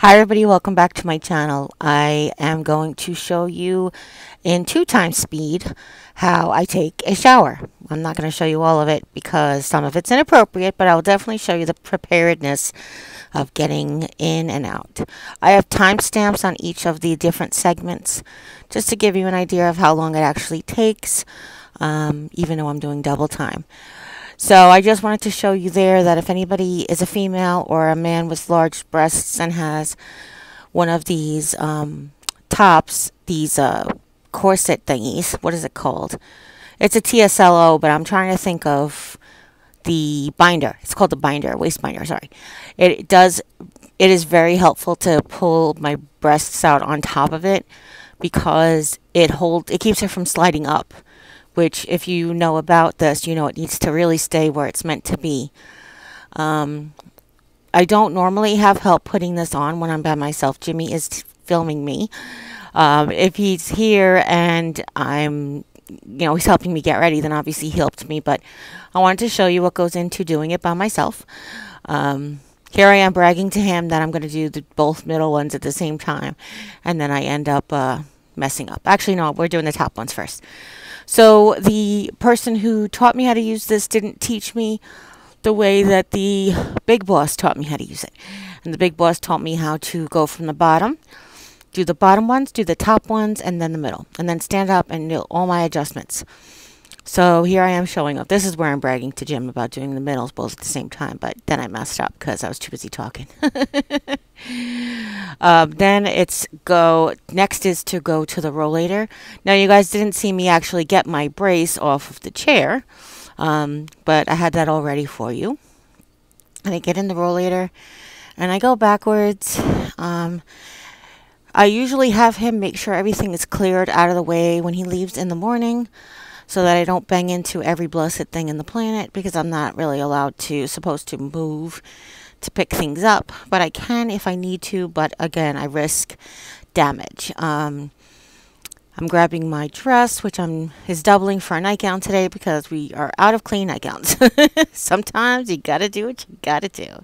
Hi everybody, welcome back to my channel. I am going to show you in 2x speed how I take a shower. I'm not going to show you all of it because some of it's inappropriate, but I'll definitely show you the preparedness of getting in and out. I have timestamps on each of the different segments just to give you an idea of how long it actually takes, even though I'm doing double time. So I just wanted to show you there that if anybody is a female or a man with large breasts and has one of these tops, these corset thingies, what is it called? It's a TSLO, but I'm trying to think of the binder. It's called the binder, waist binder, sorry. It is very helpful to pull my breasts out on top of it because it keeps it from sliding up. Which, if you know about this, you know it needs to really stay where it's meant to be. I don't normally have help putting this on when I'm by myself. Jimmy is filming me. If he's here and he's helping me get ready, then obviously he helped me. But I wanted to show you what goes into doing it by myself. Here I am bragging to him that I'm going to do both middle ones at the same time. And then I end up messing up. Actually, no, we're doing the top ones first. So the person who taught me how to use this didn't teach me the way that the big boss taught me how to use it. And the big boss taught me how to go from the bottom, do the bottom ones, do the top ones, and then the middle. And then stand up and do all my adjustments. So here I am showing up. This is where I'm bragging to Jim about doing the middles both at the same time. But then I messed up because I was too busy talking. Then next is to go to the rollator. Now you guys didn't see me actually get my brace off of the chair, but I had that all ready for you. And I get in the rollator and I go backwards. I usually have him make sure everything is cleared out of the way when he leaves in the morning, so that I don't bang into every blessed thing in the planet, because I'm not really supposed to move to pick things up, but I can if I need to, but again, I risk damage. I'm grabbing my dress, which is doubling for a nightgown today because we are out of clean nightgowns. Sometimes you gotta do what you gotta do.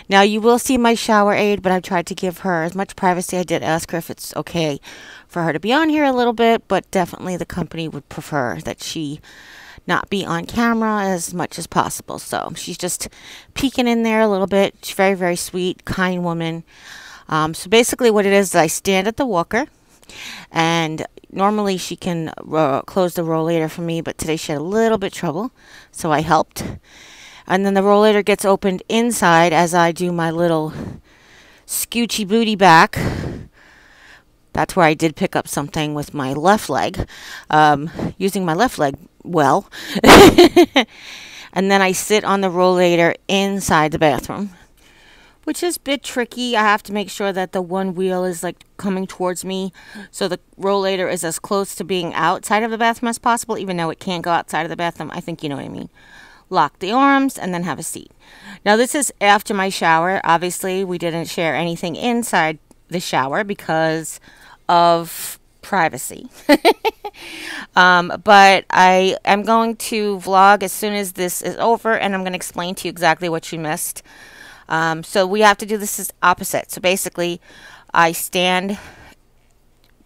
Now you will see my shower aid, but I've tried to give her as much privacy. I did ask her if it's okay for her to be on here a little bit, but definitely the company would prefer that she not be on camera as much as possible. So she's just peeking in there a little bit. She's very, very sweet, kind woman. So basically what it is I stand at the walker, and normally she can close the rollator for me, but today she had a little bit of trouble, so I helped. And then the rollator gets opened inside as I do my little scoochy booty back. That's where I did pick up something with my left leg, using my left leg well. And then I sit on the rollator inside the bathroom, which is a bit tricky. I have to make sure that the one wheel is like coming towards me, so the rollator is as close to being outside of the bathroom as possible, even though it can't go outside of the bathroom. I think you know what I mean. Lock the arms and then have a seat. Now this is after my shower. Obviously we didn't share anything inside the shower because of privacy. But I am going to vlog as soon as this is over, and I'm going to explain to you exactly what you missed. So we have to do this as opposite. So basically I stand,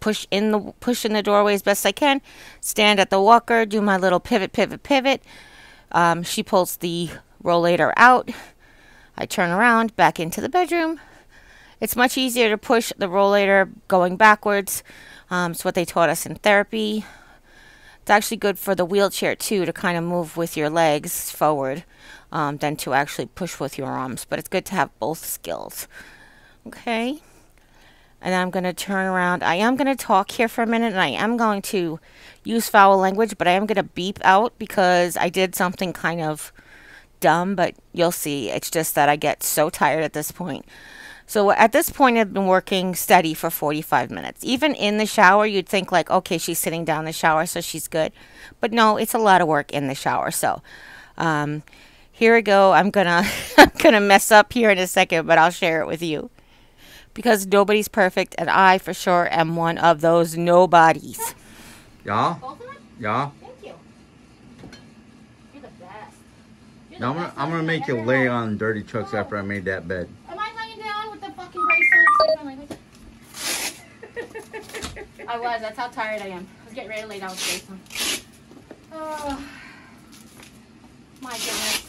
push in the doorway as best I can, stand at the walker, do my little pivot. She pulls the rollator out. I turn around back into the bedroom. It's much easier to push the rollator going backwards. It's what they taught us in therapy. It's actually good for the wheelchair too, to kind of move with your legs forward than to actually push with your arms. But it's good to have both skills. Okay. And then I'm going to turn around. I am going to talk here for a minute, and I am going to use foul language, but I am going to beep out because I did something kind of dumb, but you'll see. It's just that I get so tired at this point. So at this point, I've been working steady for 45 minutes. Even in the shower, you'd think like, okay, she's sitting down in the shower, so she's good. But no, it's a lot of work in the shower. So here we go. I'm gonna mess up here in a second, but I'll share it with you. Because nobody's perfect, and I for sure am one of those nobodies. Yeah? Both of them? Yeah. Thank you. You're the best. Now I'm gonna make you lay on dirty trucks after I made that bed. Am I laying down with the fucking brace I was. That's how tired I am. I was getting ready to lay down today. Oh, my goodness.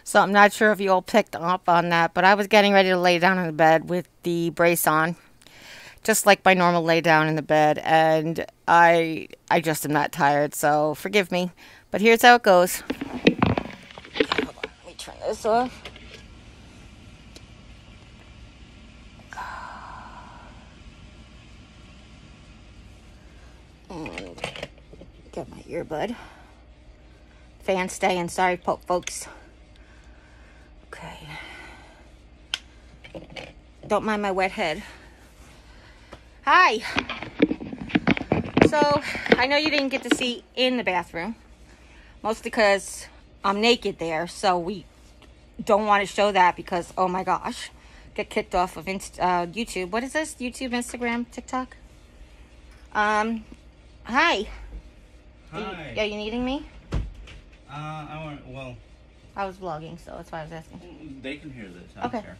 So I'm not sure if you all picked up on that, but I was getting ready to lay down in the bed with the brace on, just like my normal lay down in the bed, and I just am not tired, so forgive me. But here's how it goes. Okay, hold on. Let me turn this off. And get my earbud. Fan staying. Sorry, folks. Okay. Don't mind my wet head. Hi. So, I know you didn't get to see in the bathroom. Mostly because I'm naked there. So, we don't want to show that because, oh my gosh. Get kicked off of YouTube. What is this? YouTube, Instagram, TikTok? Hi. Hi. Are you needing me? Well, I was vlogging, so that's why I was asking. they can hear this. I don't care.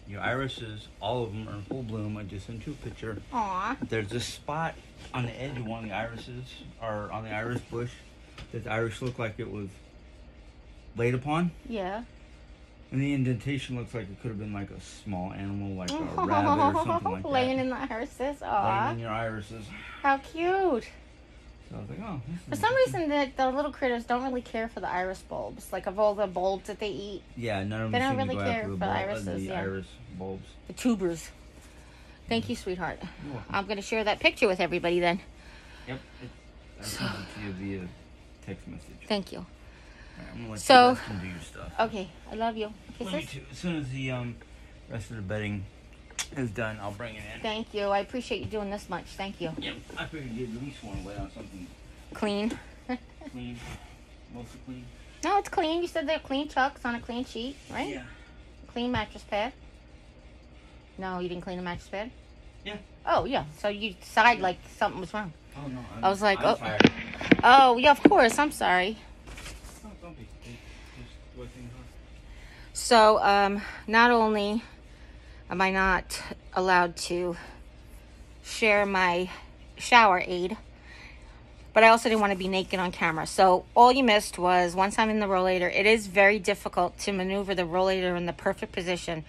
Your irises, all of them are in full bloom. I just sent you a picture. Aw. There's this spot on the edge of one of the irises, or on the iris bush, that the iris looked like it was laid upon. Yeah. And the indentation looks like it could have been like a small animal, like a rabbit or something like that. Laying in the irises. Aw. Laying in your irises. How cute. So I was like, oh. For some reason, the little critters don't really care for the iris bulbs. Like, of all the bulbs that they eat. Yeah, none of them They don't seem really to go care after for the irises, yeah. iris bulbs. The tubers. Thank you, sweetheart. You're welcome. I'm going to share that picture with everybody then. Yep. I sent it to you via text message. Thank you. All right, I'm gonna let So- you rest and do your stuff. Okay, I love you. Love you Kisses? too. As soon as the rest of the bedding is done, I'll bring it in. Thank you. I appreciate you doing this much. Thank you. Yep. I figured you'd at least want to lay on something Clean. clean, mostly clean. No, it's clean. You said they're clean chucks on a clean sheet, right? Yeah. Clean mattress pad. No, you didn't clean the mattress pad? Yeah. Oh, yeah. So you sighed like something was wrong. Oh no. I was like, I'm oh. tired. Oh, yeah, of course. I'm sorry. Oh, don't be. Just the way things are. So, not only am I not allowed to share my shower aid, but I also didn't want to be naked on camera. So all you missed was once I'm in the rollator, it is very difficult to maneuver the rollator in the perfect position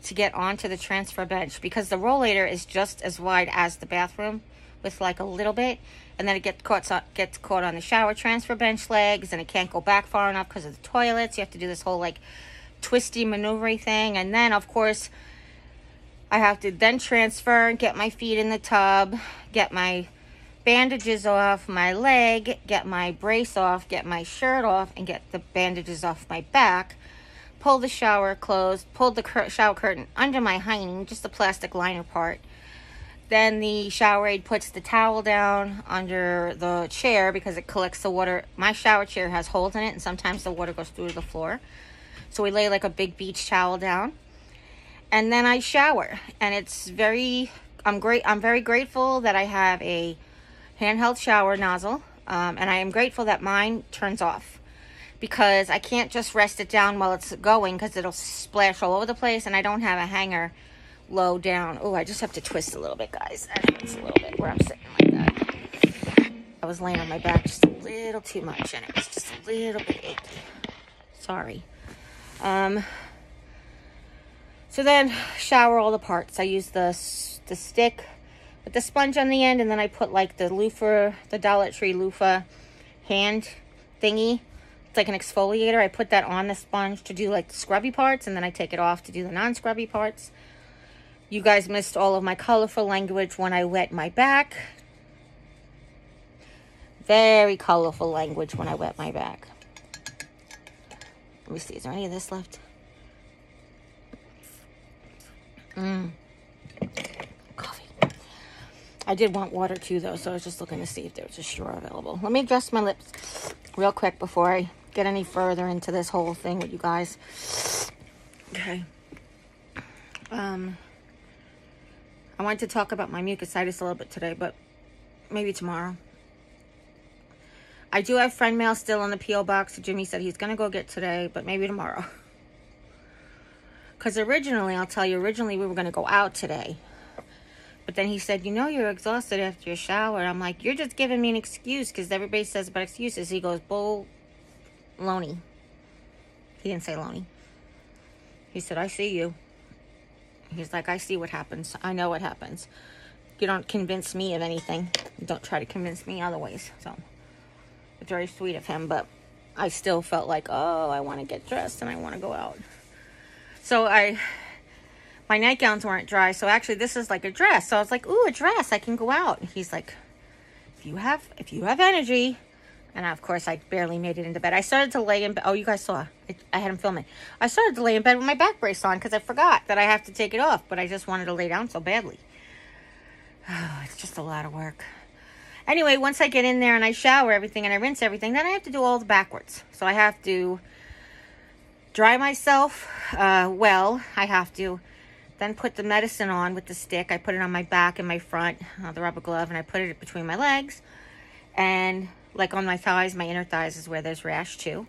to get onto the transfer bench because the rollator is just as wide as the bathroom with like a little bit, and then it gets caught on the shower transfer bench legs, and it can't go back far enough because of the toilets. You have to do this whole like twisty maneuvering thing, and then of course I have to then transfer, get my feet in the tub, get my bandages off my leg, get my brace off, get my shirt off, and get the bandages off my back, pull the shower closed, pull the shower curtain under my hiney, just the plastic liner part. Then the shower aid puts the towel down under the chair because it collects the water. My shower chair has holes in it, and sometimes the water goes through to the floor. So we lay like a big beach towel down, and then I shower. And it's I'm very grateful that I have a handheld shower nozzle, and I am grateful that mine turns off because I can't just rest it down while it's going because it'll splash all over the place, and I don't have a hanger low down. Oh, I just have to twist a little bit, guys. That hurts a little bit where I'm sitting like that. I was laying on my back just a little too much, and it was just a little bit achy. Sorry. So then shower all the parts. I use the stick with the sponge on the end, and then I put like the loofah, the Dollar Tree loofah hand thingy. It's like an exfoliator. I put that on the sponge to do like the scrubby parts, and then I take it off to do the non-scrubby parts. You guys missed all of my colorful language when I wet my back. Very colorful language when I wet my back. Let me see, is there any of this left? Coffee. I did want water too, though, so I was just looking to see if there was a straw available. Let me adjust my lips real quick before I get any further into this whole thing with you guys. Okay. I wanted to talk about my mucositis a little bit today, but maybe tomorrow. I do have Friendmail still in the P.O. box. Jimmy said he's going to go get today, but maybe tomorrow. Because originally, I'll tell you, originally we were going to go out today. But then he said, you know, you're exhausted after your shower. I'm like, you're just giving me an excuse, because everybody says about excuses. He goes, baloney. He didn't say loney. He said, I see you. He's like, I see what happens. I know what happens. You don't convince me of anything. You don't try to convince me other ways. So, it's very sweet of him, but I still felt like, oh, I want to get dressed and I want to go out. So, my nightgowns weren't dry, so actually this is like a dress. So I was like, ooh, a dress, I can go out. And he's like, if you have energy. And of course, I barely made it into bed. I started to lay in bed. Oh, you guys saw. I had him filming. I started to lay in bed with my back brace on because I forgot that I have to take it off. But I just wanted to lay down so badly. Oh, it's just a lot of work. Anyway, once I get in there and I shower everything and I rinse everything, then I have to do all the backwards. So I have to dry myself well. I have to then put the medicine on with the stick. I put it on my back and my front, the rubber glove, and I put it between my legs. And like on my thighs, my inner thighs is where there's rash too.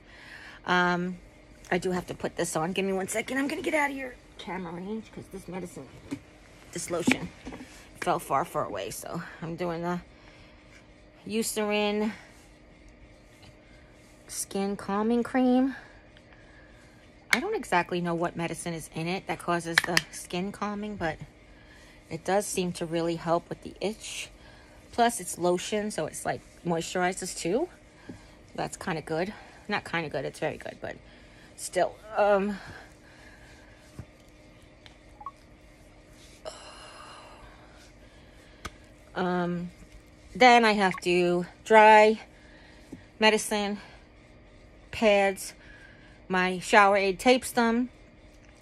I do have to put this on. Give me 1 second. I'm going to get out of your camera range because this lotion fell far away. So I'm doing the Eucerin Skin Calming Cream. I don't exactly know what medicine is in it that causes the skin calming, but it does seem to really help with the itch. Plus, it's lotion, so it's like moisturizes too. That's kind of good. Not kind of good, it's very good, but still. Then I have to dry medicine, pads. My shower aid tapes them.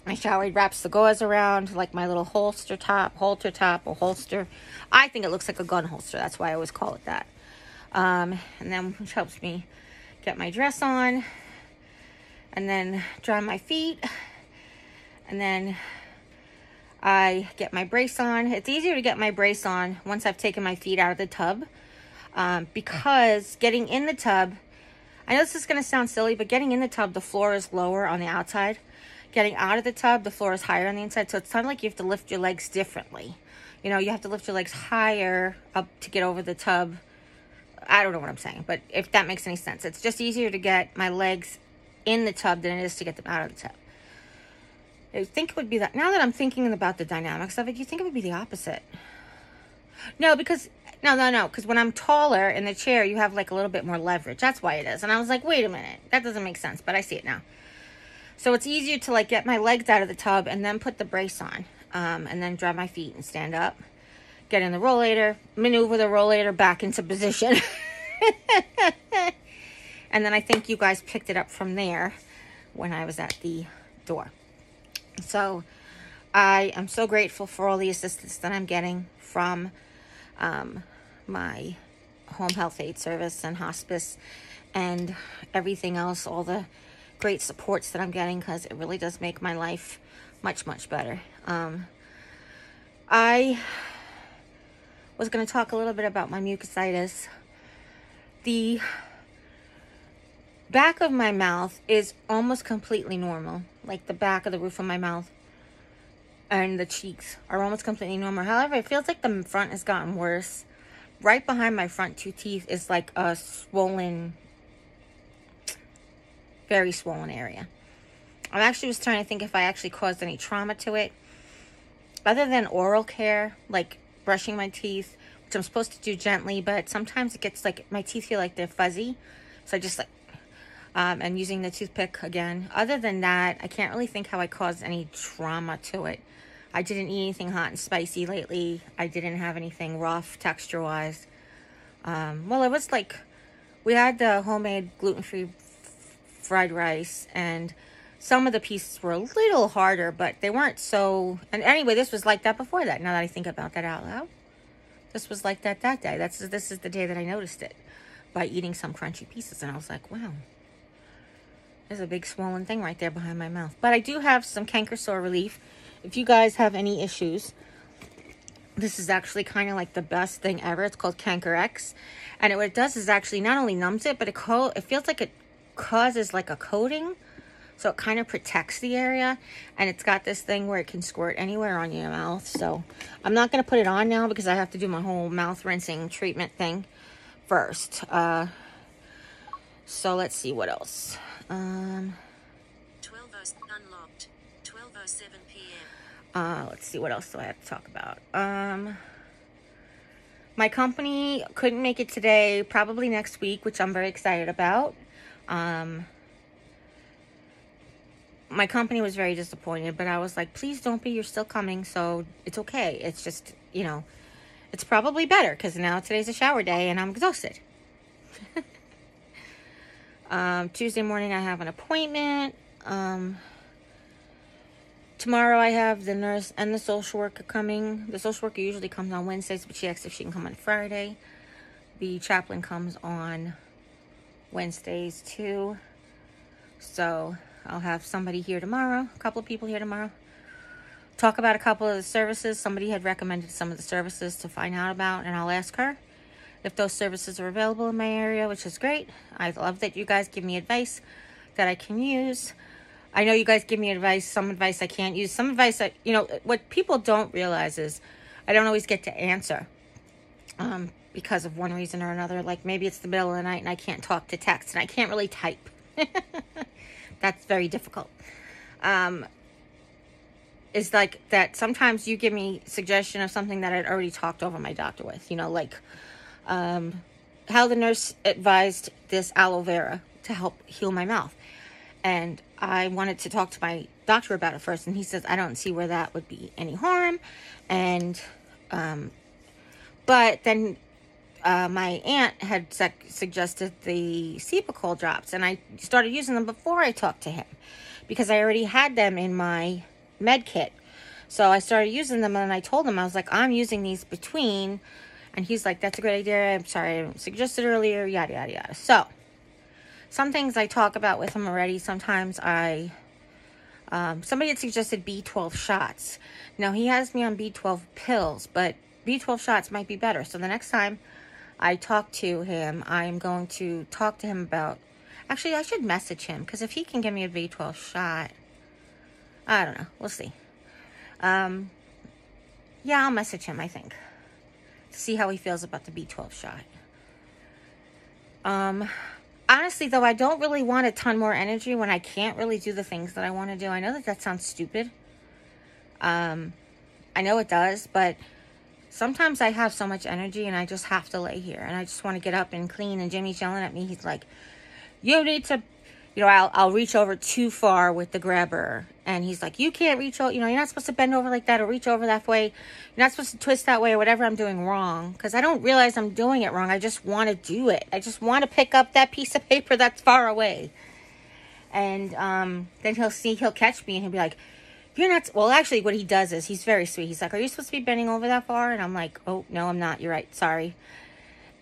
My shower aid wraps the gauze around like my little halter top. I think it looks like a gun holster. That's why I always call it that. And then which helps me get my dress on. And then dry my feet. And then I get my brace on. It's easier to get my brace on once I've taken my feet out of the tub. Because getting in the tub, I know this is going to sound silly, but getting in the tub, the floor is lower on the outside. Getting out of the tub, the floor is higher on the inside. So it's kind of like you have to lift your legs differently. You know, you have to lift your legs higher up to get over the tub. I don't know what I'm saying, but if that makes any sense. It's just easier to get my legs in the tub than it is to get them out of the tub. I think it would be that. Now that I'm thinking about the dynamics of it, you think it would be the opposite. No, because when I'm taller in the chair, you have like a little bit more leverage. That's why it is. And I was like, wait a minute, that doesn't make sense, but I see it now. So it's easier to like get my legs out of the tub and then put the brace on, and then dry my feet and stand up, get in the rollator, maneuver the rollator back into position. And then I think you guys picked it up from there when I was at the door. So I am so grateful for all the assistance that I'm getting from my home health aid service and hospice and everything else, all the great supports that I'm getting, because it really does make my life much, much better. I was going to talk a little bit about my mucositis. The back of my mouth is almost completely normal, like the back of the roof of my mouth and the cheeks are almost completely normal. However, it feels like the front has gotten worse. Right behind my front two teeth is like a swollen, very swollen area. I actually was trying to think if I actually caused any trauma to it. Other than oral care, like brushing my teeth, which I'm supposed to do gently, but sometimes it gets like, my teeth feel like they're fuzzy. So I just like, and using the toothpick again. Other than that, I can't really think how I caused any trauma to it. I didn't eat anything hot and spicy lately. I didn't have anything rough texture-wise. Well, it was like, we had the homemade gluten-free fried rice, and some of the pieces were a little harder, but they weren't so... And anyway, this was like that before that, now that I think about that out loud. This was like that day. This is the day that I noticed it, by eating some crunchy pieces, and I was like, wow. There's a big swollen thing right there behind my mouth. But I do have some canker sore relief. If you guys have any issues, this is actually kind of like the best thing ever. It's called Canker X. And what it does is actually not only numbs it, but it feels like it causes like a coating So it kind of protects the area, and it's got this thing where it can squirt anywhere on your mouth. So I'm not going to put it on now because I have to do my whole mouth rinsing treatment thing first. So let's see what else. 12:07 unlocked. 12:07 p.m. Let's see, what else do I have to talk about? My company couldn't make it today, probably next week, which I'm very excited about. My company was very disappointed, but I was like, please don't be, you're still coming, so it's okay. It's just, you know, it's probably better because now today's a shower day and I'm exhausted. Tuesday morning I have an appointment. Tomorrow I have the nurse and the social worker coming. The social worker usually comes on Wednesdays, but she asked if she can come on Friday. The chaplain comes on Wednesdays too. So I'll have somebody here tomorrow, a couple of people here tomorrow. Talk about a couple of the services. Somebody had recommended some of the services to find out about, and I'll ask her if those services are available in my area, which is great. I love that you guys give me advice that I can use. I know you guys give me advice, some advice I can't use, some advice that, you know, what people don't realize is I don't always get to answer because of one reason or another. Like maybe it's the middle of the night and I can't talk to text and I can't really type. That's very difficult. It's like that sometimes you give me suggestion of something that I'd already talked over my doctor with, you know, like how the nurse advised this aloe vera to help heal my mouth. And I wanted to talk to my doctor about it first, and he says, I don't see where that would be any harm. And, but then my aunt had suggested the Cepacol drops, and I started using them before I talked to him because I already had them in my med kit. So I started using them, and I told him, I was like, I'm using these between, and he's like, that's a great idea. I'm sorry I didn't suggest it earlier, yada, yada, yada. So some things I talk about with him already. Sometimes somebody had suggested B12 shots. Now, he has me on B12 pills, but B12 shots might be better. So the next time I talk to him, I'm going to talk to him about... Actually, I should message him, because if he can give me a B12 shot... I don't know. We'll see. Yeah, I'll message him, I think, to see how he feels about the B12 shot. Honestly, though, I don't really want a ton more energy when I can't really do the things that I want to do. I know that that sounds stupid. I know it does, but sometimes I have so much energy and I just have to lay here. And I just want to get up and clean. And Jimmy's yelling at me. He's like, you need to, you know, I'll reach over too far with the grabber. And he's like, you can't reach over, you know, you're not supposed to bend over like that or reach over that way. You're not supposed to twist that way or whatever I'm doing wrong. Because I don't realize I'm doing it wrong. I just want to do it. I just want to pick up that piece of paper that's far away. And then he'll catch me and he'll be like, you're not, well, actually what he does is he's very sweet. He's like, are you supposed to be bending over that far? And I'm like, oh, no, I'm not. You're right. Sorry.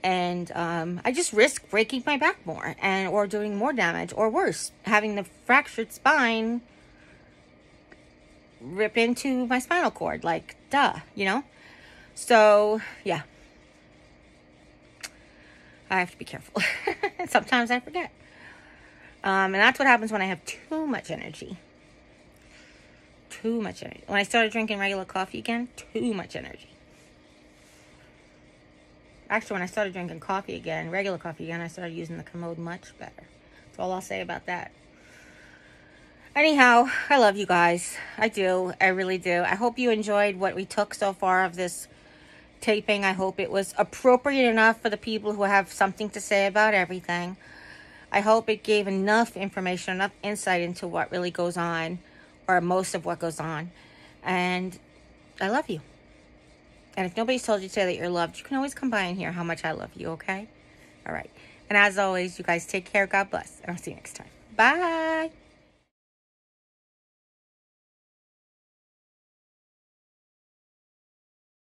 And I just risk breaking my back more or doing more damage or worse, having the fractured spine rip into my spinal cord, like, duh, you know? So, yeah. I have to be careful. Sometimes I forget. And that's what happens when I have too much energy. Too much energy. When I started drinking regular coffee again, too much energy. Actually, when I started drinking coffee again, regular coffee again, I started using the Commode much better. That's all I'll say about that. Anyhow, I love you guys. I do. I really do. I hope you enjoyed what we took so far of this taping. I hope it was appropriate enough for the people who have something to say about everything. I hope it gave enough information, enough insight into what really goes on, or most of what goes on. And I love you. And if nobody's told you today that you're loved, you can always come by and hear how much I love you, okay? All right. And as always, you guys take care. God bless. And I'll see you next time. Bye.